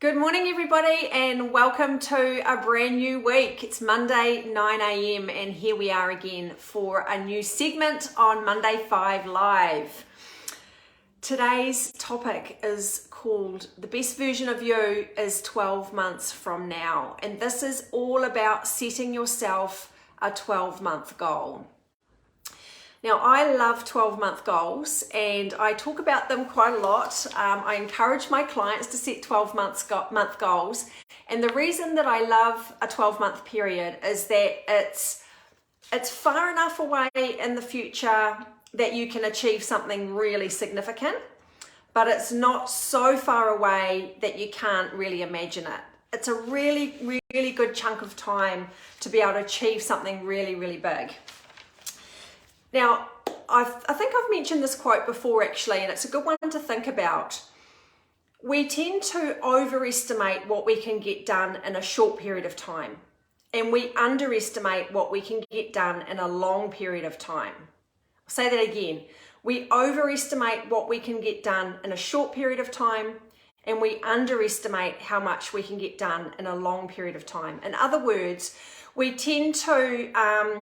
Good morning, everybody, and welcome to a brand new week. It's Monday, 9 a.m., and here we are again for a new segment on Monday 5 Live. Today's topic is called The Best Version of You is 12 Months From Now, and this is all about setting yourself a 12-month goal. Now, I love 12-month goals and I talk about them quite a lot. I encourage my clients to set 12-month goals. And the reason that I love a 12-month period is that it's far enough away in the future that you can achieve something really significant, but it's not so far away that you can't really imagine it. It's a really, really good chunk of time to be able to achieve something really, really big. Now, I think I've mentioned this quote before actually, and it's a good one to think about. We tend to overestimate what we can get done in a short period of time, and we underestimate what we can get done in a long period of time. I'll say that again. We overestimate what we can get done in a short period of time, and we underestimate how much we can get done in a long period of time. In other words, we tend to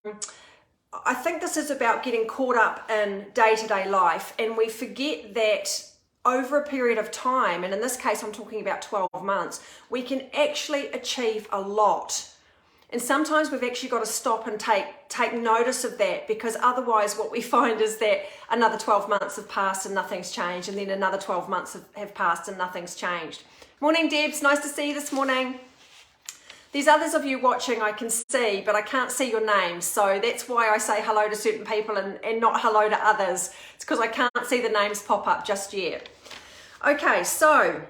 I think this is about getting caught up in day-to-day life, and we forget that over a period of time, and in this case I'm talking about 12 months, we can actually achieve a lot. And sometimes we've actually got to stop and take notice of that, because otherwise what we find is that another 12 months have passed and nothing's changed, and then another 12 months have passed and nothing's changed. Morning, Debs, nice to see you this morning. There's others of you watching I can see, but I can't see your names. So that's why I say hello to certain people and not hello to others. It's because I can't see the names pop up just yet. Okay, so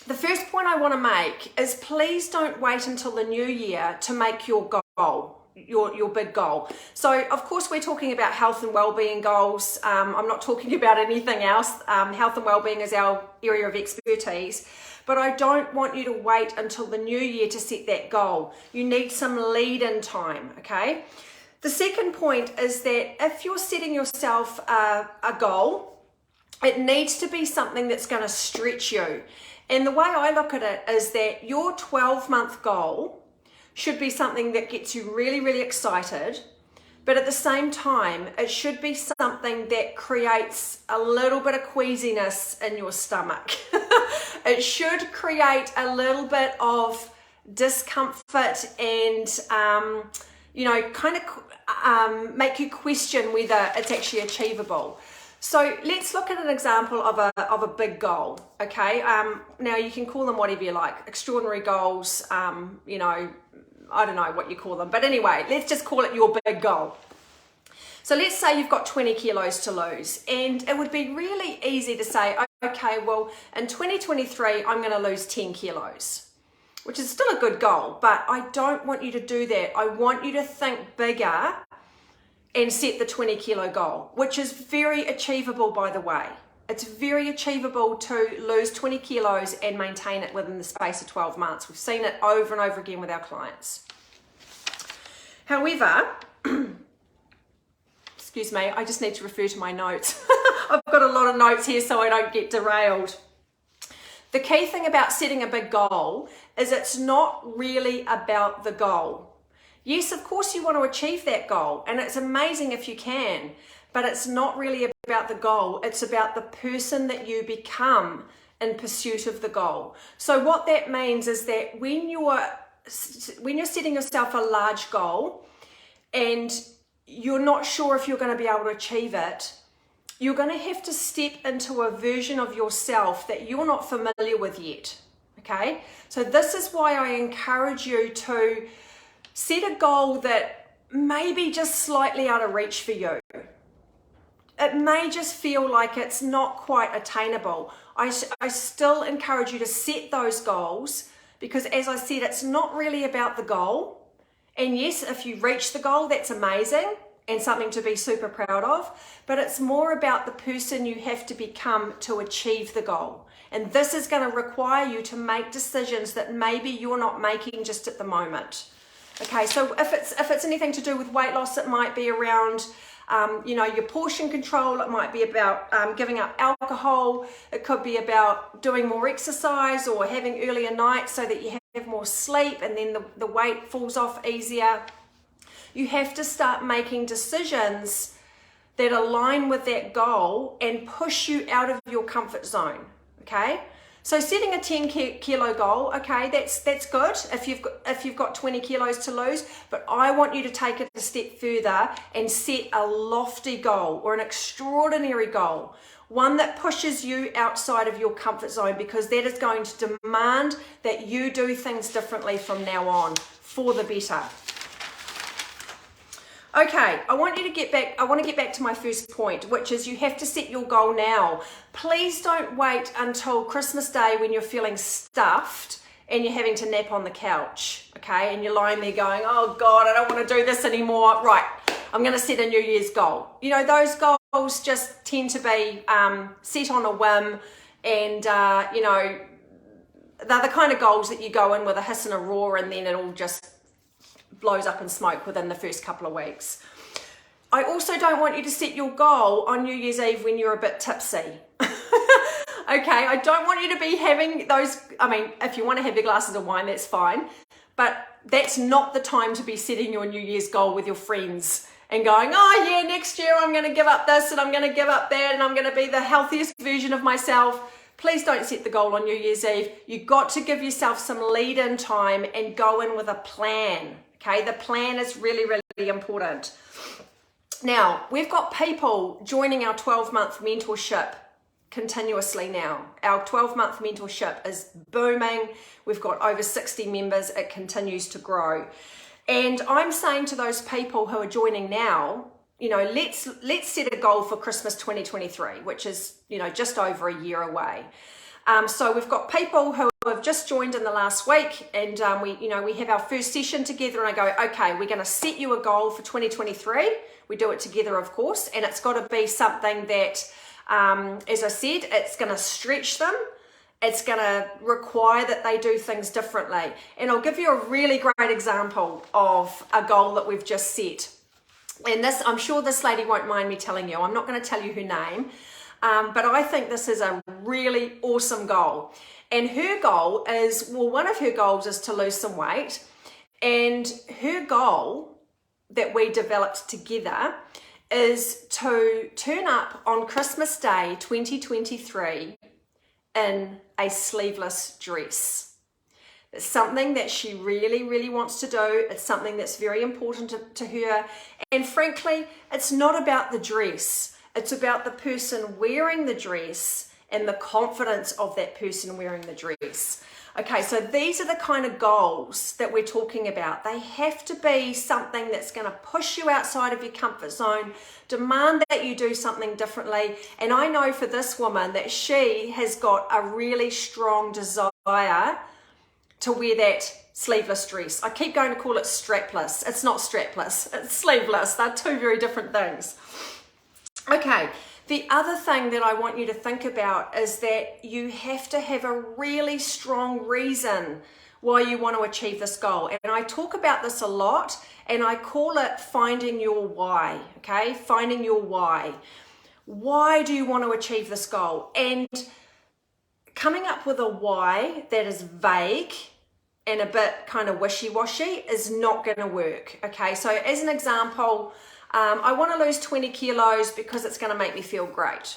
the first point I want to make is please don't wait until the new year to make your goal, your big goal. So of course we're talking about health and well-being goals. I'm not talking about anything else. Health and well-being is our area of expertise. But I don't want you to wait until the new year to set that goal. You need some lead-in time, okay? The second point is that if you're setting yourself a goal, it needs to be something that's going to stretch you. And the way I look at it is that your 12-month goal should be something that gets you really, really excited. But at the same time, it should be something that creates a little bit of queasiness in your stomach. It should create a little bit of discomfort and, kind of make you question whether it's actually achievable. So let's look at an example of a big goal, okay? Now you can call them whatever you like, extraordinary goals, I don't know what you call them, but anyway, let's just call it your big goal. So let's say you've got 20 kilos to lose, and it would be really easy to say, okay, well, in 2023, I'm going to lose 10 kilos, which is still a good goal, but I don't want you to do that. I want you to think bigger and set the 20 kilo goal, which is very achievable, by the way. It's very achievable to lose 20 kilos and maintain it within the space of 12 months. We've seen it over and over again with our clients. However, excuse me, I just need to refer to my notes. I've got a lot of notes here so I don't get derailed. The key thing about setting a big goal is it's not really about the goal. Yes, of course you want to achieve that goal, and it's amazing if you can, but it's not really about the goal. It's about the person that you become in pursuit of the goal. So what that means is that when you're setting yourself a large goal and you're not sure if you're going to be able to achieve it, you're going to have to step into a version of yourself that you're not familiar with yet, okay? So this is why I encourage you to set a goal that may be just slightly out of reach for you. It may just feel like it's not quite attainable. I still encourage you to set those goals, because as I said, it's not really about the goal. And yes, if you reach the goal, that's amazing and something to be super proud of, but it's more about the person you have to become to achieve the goal. And this is going to require you to make decisions that maybe you're not making just at the moment. Okay, so if it's anything to do with weight loss, it might be around your portion control. It might be about giving up alcohol. It could be about doing more exercise or having earlier nights so that you have more sleep and then the weight falls off easier. You have to start making decisions that align with that goal and push you out of your comfort zone, okay? So setting a 10 kilo goal, okay, that's good if you've got 20 kilos to lose, but I want you to take it a step further and set a lofty goal or an extraordinary goal, one that pushes you outside of your comfort zone, because that is going to demand that you do things differently from now on for the better. Okay, I want to get back to my first point, which is you have to set your goal now. Please don't wait until Christmas Day when you're feeling stuffed and you're having to nap on the couch, okay? And you're lying there going, oh God, I don't want to do this anymore. Right, I'm going to set a New Year's goal. You know, those goals just tend to be set on a whim, and, they're the kind of goals that you go in with a hiss and a roar and then it all just blows up in smoke within the first couple of weeks. I also don't want you to set your goal on New Year's Eve when you're a bit tipsy. Okay, I don't want you to be having those, if you want to have your glasses of wine, that's fine, but that's not the time to be setting your New Year's goal with your friends and going, oh yeah, next year I'm going to give up this and I'm going to give up that and I'm going to be the healthiest version of myself. Please don't set the goal on New Year's Eve. You've got to give yourself some lead-in time and go in with a plan. Okay, the plan is really, really important. Now, we've got people joining our 12-month mentorship continuously now. Our 12-month mentorship is booming. We've got over 60 members. It continues to grow. And I'm saying to those people who are joining now, let's set a goal for Christmas 2023, which is, just over a year away. So we've got people who have just joined in the last week, and we have our first session together, and I go, okay, we're going to set you a goal for 2023. We do it together, of course, and it's got to be something that, as I said, it's going to stretch them. It's going to require that they do things differently. And I'll give you a really great example of a goal that we've just set. And this, I'm sure this lady won't mind me telling you. I'm not going to tell you her name. But I think this is a really awesome goal. And her goal is, one of her goals is to lose some weight. And her goal that we developed together is to turn up on Christmas Day 2023 in a sleeveless dress. It's something that she really, really wants to do. It's something that's very important to her. And frankly, it's not about the dress. It's about the person wearing the dress and the confidence of that person wearing the dress. Okay, so these are the kind of goals that we're talking about. They have to be something that's going to push you outside of your comfort zone, demand that you do something differently. And I know for this woman that she has got a really strong desire to wear that sleeveless dress. I keep going to call it strapless. It's not strapless, it's sleeveless. They're two very different things. Okay, the other thing that I want you to think about is that you have to have a really strong reason why you want to achieve this goal. And I talk about this a lot, and I call it finding your why, okay? Finding your why. Why do you want to achieve this goal? And coming up with a why that is vague and a bit kind of wishy-washy is not going to work, okay? So as an example, I want to lose 20 kilos because it's going to make me feel great.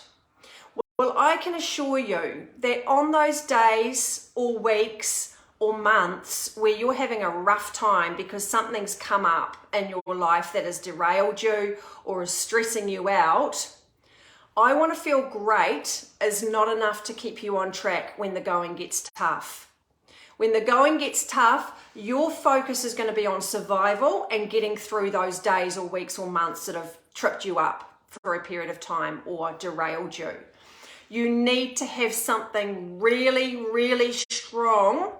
Well, I can assure you that on those days or weeks or months where you're having a rough time because something's come up in your life that has derailed you or is stressing you out, I want to feel great is not enough to keep you on track when the going gets tough. When the going gets tough, your focus is going to be on survival and getting through those days or weeks or months that have tripped you up for a period of time or derailed you. You need to have something really, really strong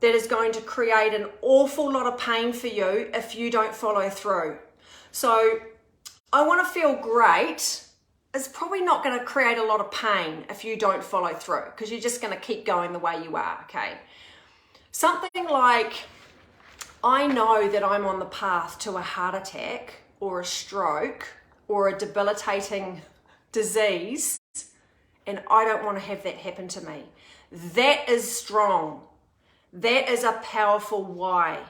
that is going to create an awful lot of pain for you if you don't follow through. So I want to feel great is probably not going to create a lot of pain if you don't follow through, because you're just going to keep going the way you are, okay? Something like, I know that I'm on the path to a heart attack or a stroke or a debilitating disease, and I don't want to have that happen to me. That is strong. That is a powerful why.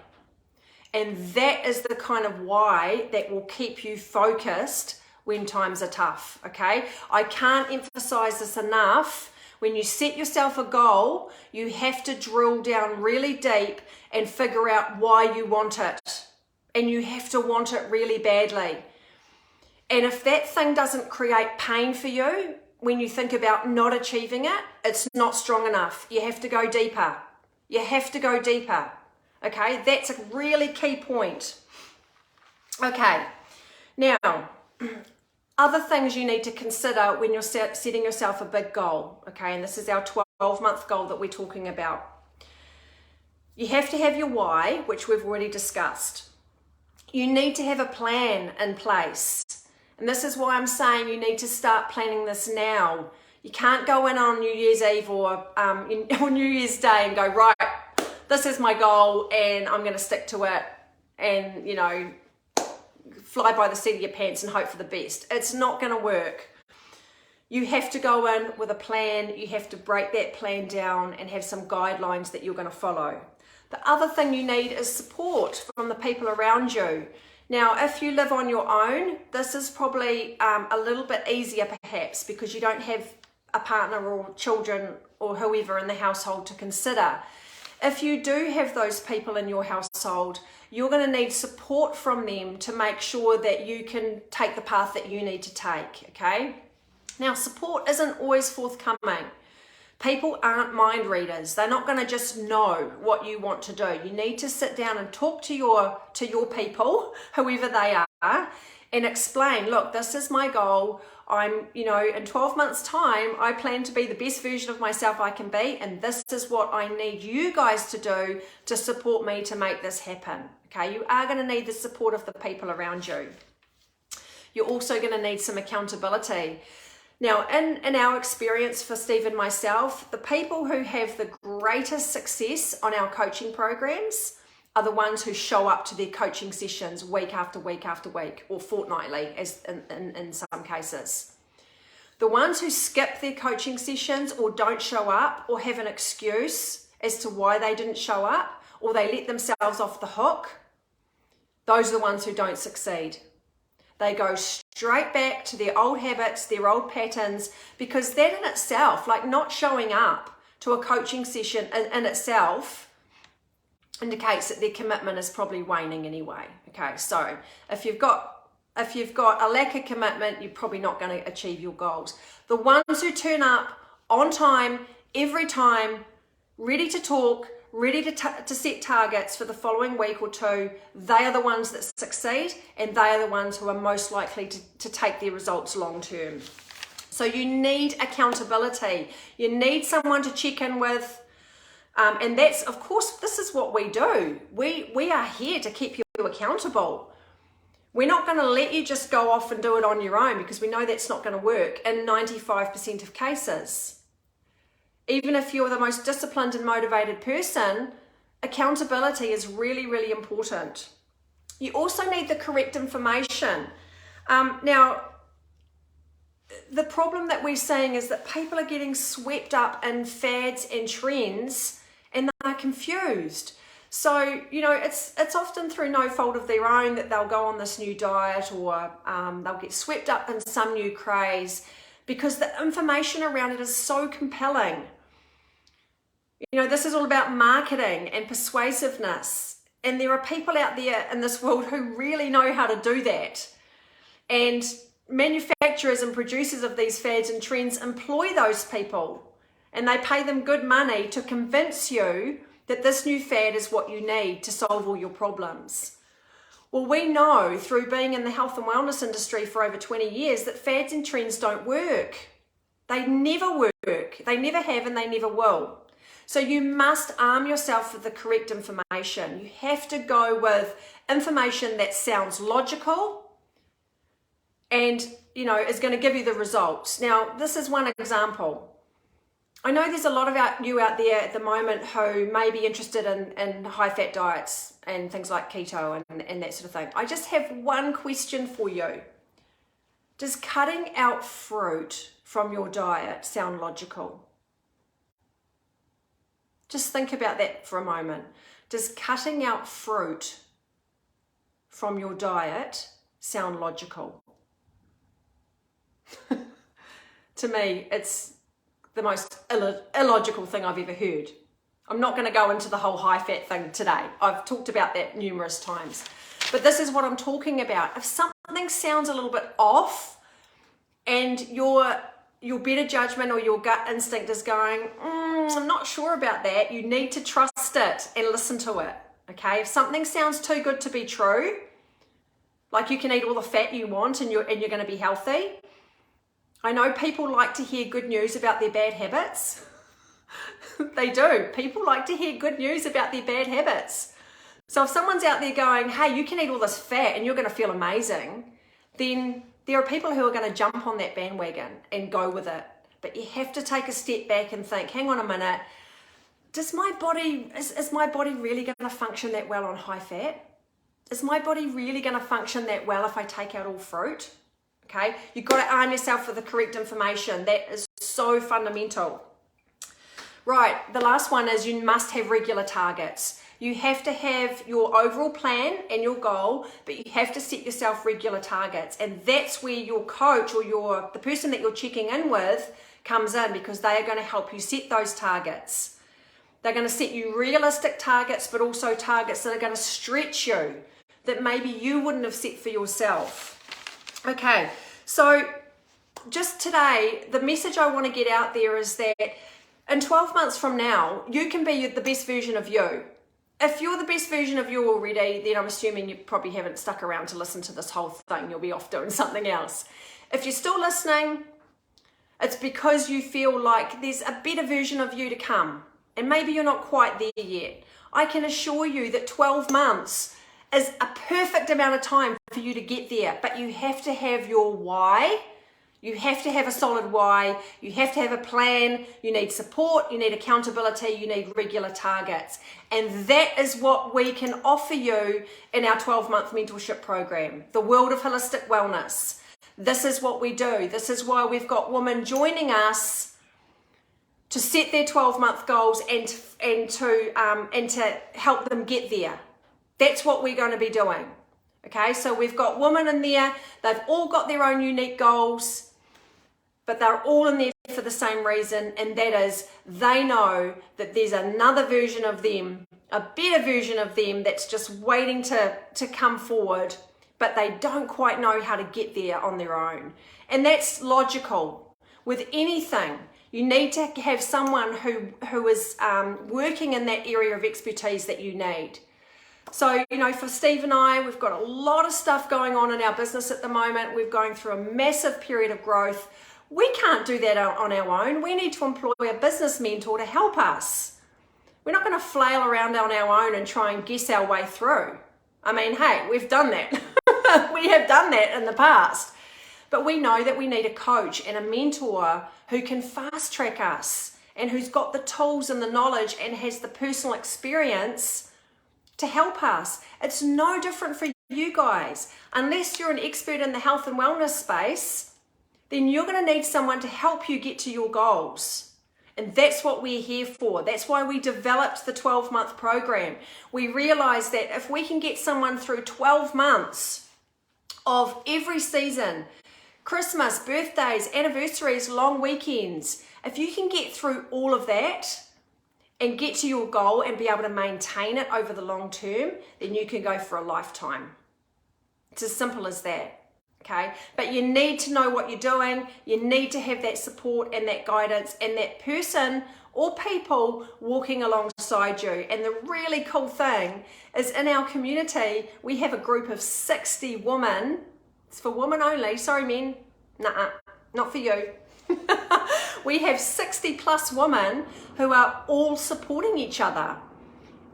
And that is the kind of why that will keep you focused when times are tough, okay? I can't emphasize this enough. When you set yourself a goal, you have to drill down really deep and figure out why you want it. And you have to want it really badly. And if that thing doesn't create pain for you, when you think about not achieving it, it's not strong enough. You have to go deeper. You have to go deeper. Okay, that's a really key point. Okay, now, other things you need to consider when you're setting yourself a big goal. Okay, and this is our 12-month goal that we're talking about. You have to have your why, which we've already discussed. You need to have a plan in place. And this is why I'm saying you need to start planning this now. You can't go in on New Year's Eve or on New Year's Day and go, right, this is my goal and I'm going to stick to it and, you know, fly by the seat of your pants and hope for the best. It's not going to work. You have to go in with a plan. You have to break that plan down and have some guidelines that you're going to follow. The other thing you need is support from the people around you. Now, if you live on your own, this is probably a little bit easier perhaps because you don't have a partner or children or whoever in the household to consider. If you do have those people in your household, you're going to need support from them to make sure that you can take the path that you need to take, okay? Now, support isn't always forthcoming. People aren't mind readers. They're not going to just know what you want to do. You need to sit down and talk to your people, whoever they are, and explain, look, this is my goal. I'm, you know, in 12 months' time, I plan to be the best version of myself I can be, and this is what I need you guys to do to support me to make this happen. Okay, you are going to need the support of the people around you. You're also going to need some accountability. Now, in our experience for Steve and myself, the people who have the greatest success on our coaching programs are the ones who show up to their coaching sessions week after week after week, or fortnightly as in some cases. The ones who skip their coaching sessions or don't show up or have an excuse as to why they didn't show up, or they let themselves off the hook, those are the ones who don't succeed. They go straight back to their old habits, their old patterns, because that in itself, like not showing up to a coaching session in itself, indicates that their commitment is probably waning anyway. Okay, so if you've got a lack of commitment, you're probably not going to achieve your goals. The ones who turn up on time, every time, ready to talk, ready to set targets for the following week or two, they are the ones that succeed, and they are the ones who are most likely to take their results long term. So you need accountability. You need someone to check in with. And that's, of course, this is what we do. We are here to keep you accountable. We're not going to let you just go off and do it on your own, because we know that's not going to work in 95% of cases. Even if you're the most disciplined and motivated person, accountability is really, really important. You also need the correct information. Now, the problem that we're seeing is that people are getting swept up in fads and trends, and they're confused. So, you know, it's often through no fault of their own that they'll go on this new diet, or they'll get swept up in some new craze, because the information around it is so compelling. You know, this is all about marketing and persuasiveness, and there are people out there in this world who really know how to do that. And manufacturers and producers of these fads and trends employ those people, and they pay them good money to convince you that this new fad is what you need to solve all your problems. Well, we know through being in the health and wellness industry for over 20 years that fads and trends don't work. They never work. They never have, and they never will. So you must arm yourself with the correct information. You have to go with information that sounds logical and, you know, is going to give you the results. Now, this is one example. I know there's a lot of you out there at the moment who may be interested in high-fat diets and things like keto and that sort of thing. I just have one question for you. Does cutting out fruit from your diet sound logical? Just think about that for a moment. Does cutting out fruit from your diet sound logical? To me, it's the most illogical thing I've ever heard. I'm not going to go into the whole high fat thing today. I've talked about that numerous times. But this is what I'm talking about. If something sounds a little bit off and your better judgment or your gut instinct is going, I'm not sure about that, you need to trust it and listen to it. Okay? If something sounds too good to be true, like you can eat all the fat you want and you're going to be healthy. I know people like to hear good news about their bad habits. They do. People like to hear good news about their bad habits. So if someone's out there going, hey, you can eat all this fat and you're going to feel amazing, then there are people who are going to jump on that bandwagon and go with it. But you have to take a step back and think, hang on a minute, is my body really going to function that well on high fat? Is my body really going to function that well if I take out all fruit? Okay, you've got to arm yourself with the correct information. That is so fundamental. Right, the last one is you must have regular targets. You have to have your overall plan and your goal, but you have to set yourself regular targets. And that's where your coach or the person that you're checking in with comes in, because they are going to help you set those targets. They're going to set you realistic targets, but also targets that are going to stretch you, that maybe you wouldn't have set for yourself. Okay, so just today, the message I want to get out there is that in 12 months from now, you can be the best version of you. If you're the best version of you already, then I'm assuming you probably haven't stuck around to listen to this whole thing. You'll be off doing something else. If you're still listening, it's because you feel like there's a better version of you to come. And maybe you're not quite there yet. I can assure you that 12 months is a perfect amount of time for you to get there, but you have to have your why. You have to have a solid why. You have to have a plan. You need support. You need accountability. You need regular targets. And that is what we can offer you in our 12-month mentorship program, the World of Holistic Wellness. This is what we do. This is why we've got women joining us to set their 12-month goals and to help them get there. That's what we're going to be doing. Okay, so we've got women in there. They've all got their own unique goals, but they're all in there for the same reason, and that is they know that there's another version of them, a better version of them that's just waiting to come forward, but they don't quite know how to get there on their own. And that's logical. With anything, you need to have someone who is working in that area of expertise that you need. So, for Steve and I, we've got a lot of stuff going on in our business at the moment. We're going through a massive period of growth. We can't do that on our own. We need to employ a business mentor to help us. We're not going to flail around on our own and try and guess our way through. I mean, hey, we've done that. We have done that in the past. But we know that we need a coach and a mentor who can fast track us and who's got the tools and the knowledge and has the personal experience to help us. It's no different for you guys. Unless you're an expert in the health and wellness space, then you're going to need someone to help you get to your goals. And that's what we're here for. That's why we developed the 12-month program. We realized that if we can get someone through 12 months of every season, Christmas, birthdays, anniversaries, long weekends, if you can get through all of that and get to your goal and be able to maintain it over the long term, then you can go for a lifetime. It's as simple as that, okay? But you need to know what you're doing. You need to have that support and that guidance and that person or people walking alongside you. And the really cool thing is in our community, we have a group of 60 women. It's for women only. Sorry, men. Nuh-uh, not for you. We have 60 plus women who are all supporting each other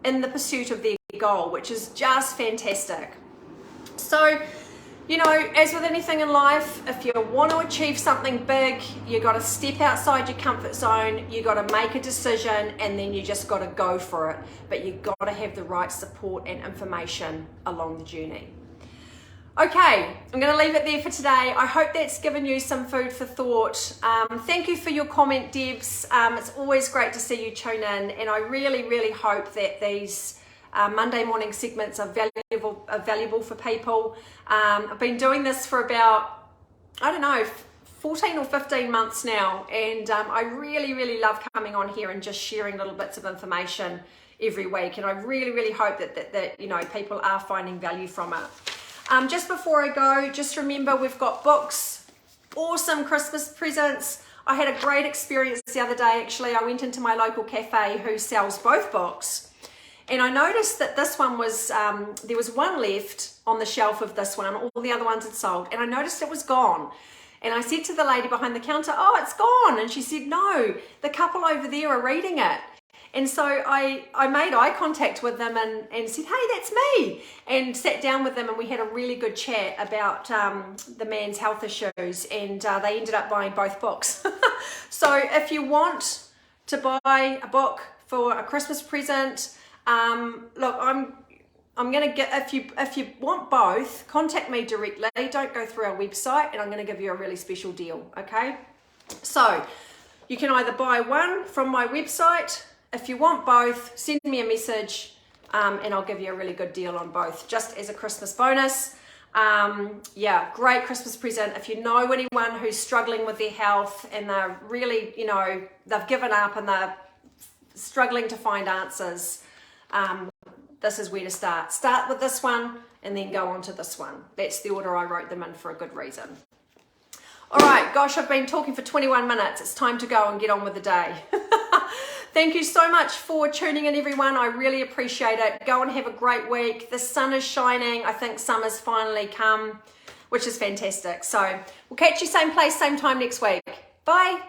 in the pursuit of their goal, which is just fantastic. So, as with anything in life, if you want to achieve something big, you got to step outside your comfort zone, you got to make a decision, and then you just got to go for it. But you got to have the right support and information along the journey. Okay, I'm going to leave it there for today. I hope that's given you some food for thought. Thank you for your comment, Debs. It's always great to see you tune in, and I really, really hope that these Monday morning segments are valuable for people. I've been doing this for about, 14 or 15 months now, and I really, really love coming on here and just sharing little bits of information every week, and I really, really hope that you know, people are finding value from it. Just before I go, just remember we've got books, awesome Christmas presents. I had a great experience the other day. Actually, I went into my local cafe who sells both books, and I noticed that this one was, there was one left on the shelf of this one, all the other ones had sold, and I noticed it was gone. And I said to the lady behind the counter, oh, it's gone. And she said, no, the couple over there are reading it. And so I made eye contact with them and said, hey, that's me, and sat down with them, and we had a really good chat about the man's health issues, and they ended up buying both books. So if you want to buy a book for a Christmas present, look, I'm going to get, if you want both, contact me directly. Don't go through our website, and I'm going to give you a really special deal, okay? So you can either buy one from my website. If you want both, send me a message, and I'll give you a really good deal on both, just as a Christmas bonus. Yeah, great Christmas present. If you know anyone who's struggling with their health and they're really, you know, they've given up and they're struggling to find answers, this is where to start. Start with this one and then go on to this one. That's the order I wrote them in for a good reason. All right, gosh, I've been talking for 21 minutes. It's time to go and get on with the day. Thank you so much for tuning in, everyone. I really appreciate it. Go and have a great week. The sun is shining. I think summer's finally come, which is fantastic. So we'll catch you same place, same time next week. Bye.